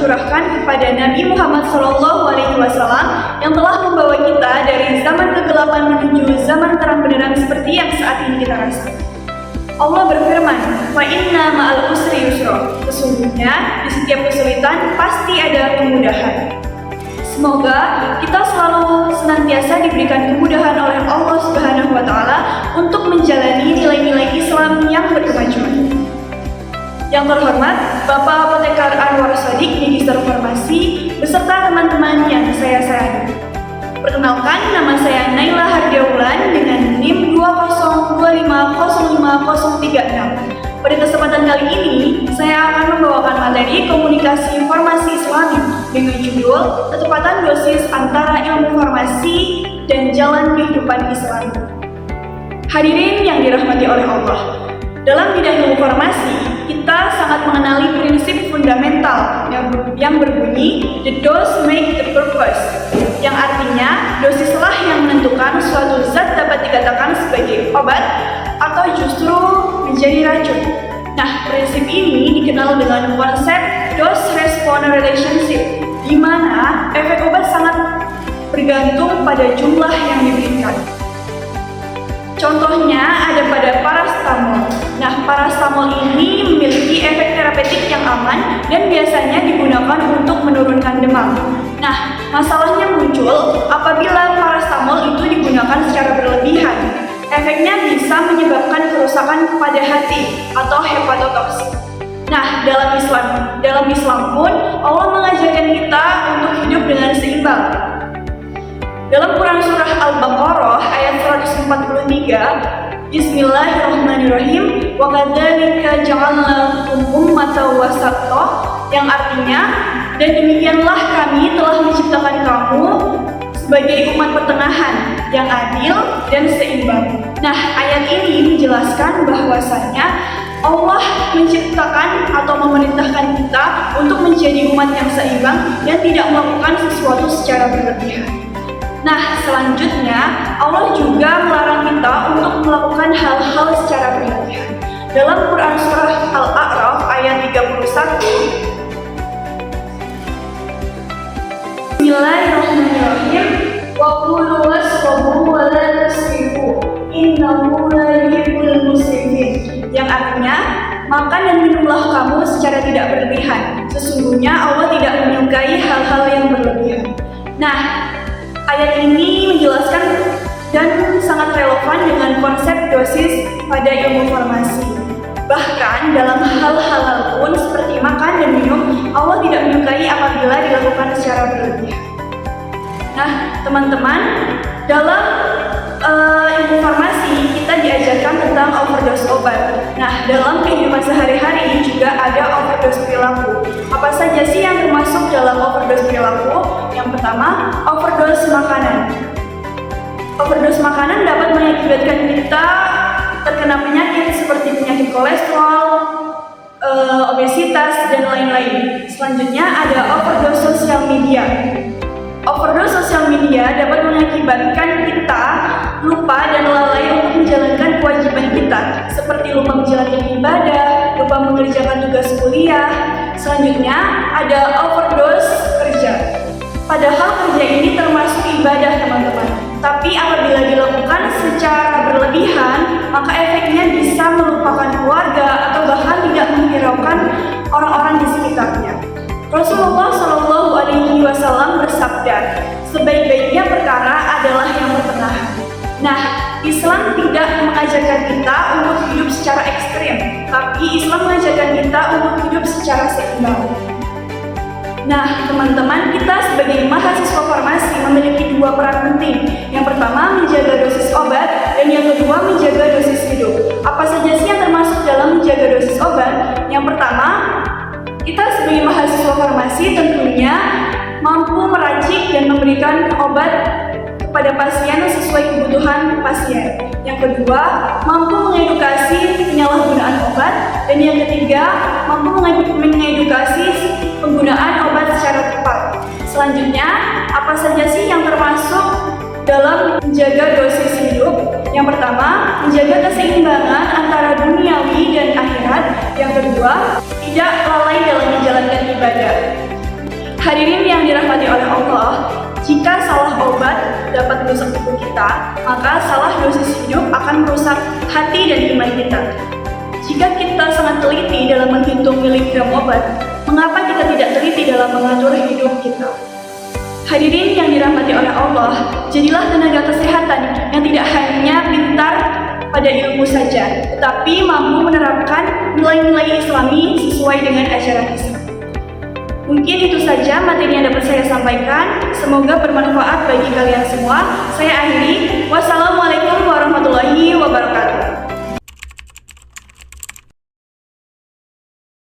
tercurahkan kepada Nabi Muhammad SAW yang telah membawa kita dari zaman kegelapan menuju zaman terang benderang seperti yang saat ini kita rasakan. Allah berfirman, "Fa inna ma'al usri yusra." Sesungguhnya di setiap kesulitan pasti ada kemudahan. Semoga kita selalu senantiasa diberikan kemudahan oleh Allah Subhanahu wa Ta'ala untuk menjalani nilai-nilai Islam yang berkemajuan. Yang terhormat Bapak Apotekar Anwar Shadiq, Magister Farmasi, beserta teman-teman yang saya sayangi. Perkenalkan, nama saya Naila Hardiaulan dengan NIM 202505036. Pada kesempatan kali ini, saya akan membawakan materi komunikasi informasi Islami dengan judul Ketepatan Dosis Antara Ilmu Farmasi dan Jalan Kehidupan Islami. Hadirin yang dirahmati oleh Allah, dalam bidang ilmu farmasi, kita sangat mengenali prinsip fundamental yang berbunyi "the dose make the purpose", yang artinya dosislah yang menentukan suatu zat dapat dikatakan sebagai obat atau justru menjadi racun. Nah, prinsip ini dikenal dengan konsep dose-response relationship, di mana efek obat sangat bergantung pada jumlah yang diberikan. Contohnya ada pada paracetamol. Nah, paracetamol ini memiliki efek terapeutik yang aman dan biasanya digunakan untuk menurunkan demam. Nah, masalahnya muncul apabila paracetamol itu digunakan secara berlebihan. Efeknya bisa menyebabkan kerusakan pada hati atau hepatotoksik. Nah, dalam Islam pun Allah mengajarkan kita untuk hidup dengan seimbang. Dalam Quran Surah Al-Baqarah ayat 143, Bismillahirrahmanirrahim, wa kadzalika ja'alnakum ummatan wasata, yang artinya, dan demikianlah kami telah menciptakan kamu sebagai umat pertengahan yang adil dan seimbang. Nah, ayat ini menjelaskan bahwasannya Allah menciptakan atau memerintahkan kita untuk menjadi umat yang seimbang dan tidak melakukan sesuatu secara berlebihan. Nah, selanjutnya Allah juga melarang kita untuk melakukan hal-hal secara berlebihan. Dalam Quran Surah Al-A'raf ayat 31, Bismillahirrahmanirrahim, wa qulu wasrabu wa la tasrifu innahu la yuhibbul musrifin, yang artinya makan dan minumlah kamu secara tidak berlebihan, sesungguhnya Allah tidak menyukai hal-hal yang berlebihan. Nah, ayat ini menjelaskan dan sangat relevan dengan konsep dosis pada ilmu farmasi. Bahkan dalam hal halal pun seperti makan dan minum, Allah tidak menyukai apabila dilakukan secara berlebihan. Nah, teman-teman, dalam ilmu farmasi kita diajarkan tentang overdose obat. Nah, dalam kehidupan sehari-hari juga ada overdose perilaku. Apa saja sih yang termasuk dalam overdose perilaku? Yang pertama, overdose makanan. Overdose makanan dapat mengakibatkan kita terkena penyakit seperti penyakit kolesterol, obesitas, dan lain-lain. Selanjutnya ada overdose sosial media. Overdose sosial media dapat mengakibatkan kita lupa dan lalai untuk menjalankan kewajiban kita, seperti lupa menjalankan ibadah, lupa mengerjakan tugas kuliah. Selanjutnya ada overdose kerja. Padahal kerja ini termasuk ibadah, teman-teman. Tapi apabila dilakukan secara berlebihan, maka efeknya bisa melupakan keluarga atau bahkan tidak menghiraukan orang-orang di sekitarnya. Rasulullah SAW bersabda, sebaik-baiknya perkara adalah yang pertengahan. Nah, Islam tidak mengajarkan kita untuk hidup secara ekstrim, tapi Islam mengajarkan kita untuk hidup secara seimbang. Nah, teman-teman, kita sebagai mahasiswa farmasi memiliki dua peran penting. Yang pertama, menjaga dosis obat, dan yang kedua, menjaga dosis hidup. Apa saja sih yang termasuk dalam menjaga dosis obat? Yang pertama, kita sebagai mahasiswa farmasi tentunya mampu meracik dan memberikan obat kepada pasien sesuai kebutuhan pasien. Yang kedua, mampu mengedukasi penyalahgunaan obat. Dan yang ketiga, mampu mengedukasi penggunaan obat secara tepat. Selanjutnya, apa saja sih yang termasuk dalam menjaga dosis hidup? Yang pertama, menjaga keseimbangan antara duniawi dan akhirat. Yang kedua, tidak lalai dalam menjalankan ibadah. Hadirin yang dirahmati oleh Allah, jika salah obat dapat merusak tubuh kita, maka salah dosis hidup akan merusak hati dan iman kita. Jika kita sangat teliti dalam menghitung miligram obat, mengapa kita tidak teliti dalam mengatur hidup kita? Hadirin yang dirahmati oleh Allah, jadilah tenaga kesehatan yang tidak hanya pintar pada ilmu saja, tetapi mampu menerapkan nilai-nilai Islami sesuai dengan ajaran Islam. Mungkin itu saja materi yang dapat saya sampaikan. Semoga bermanfaat bagi kalian semua. Saya akhiri.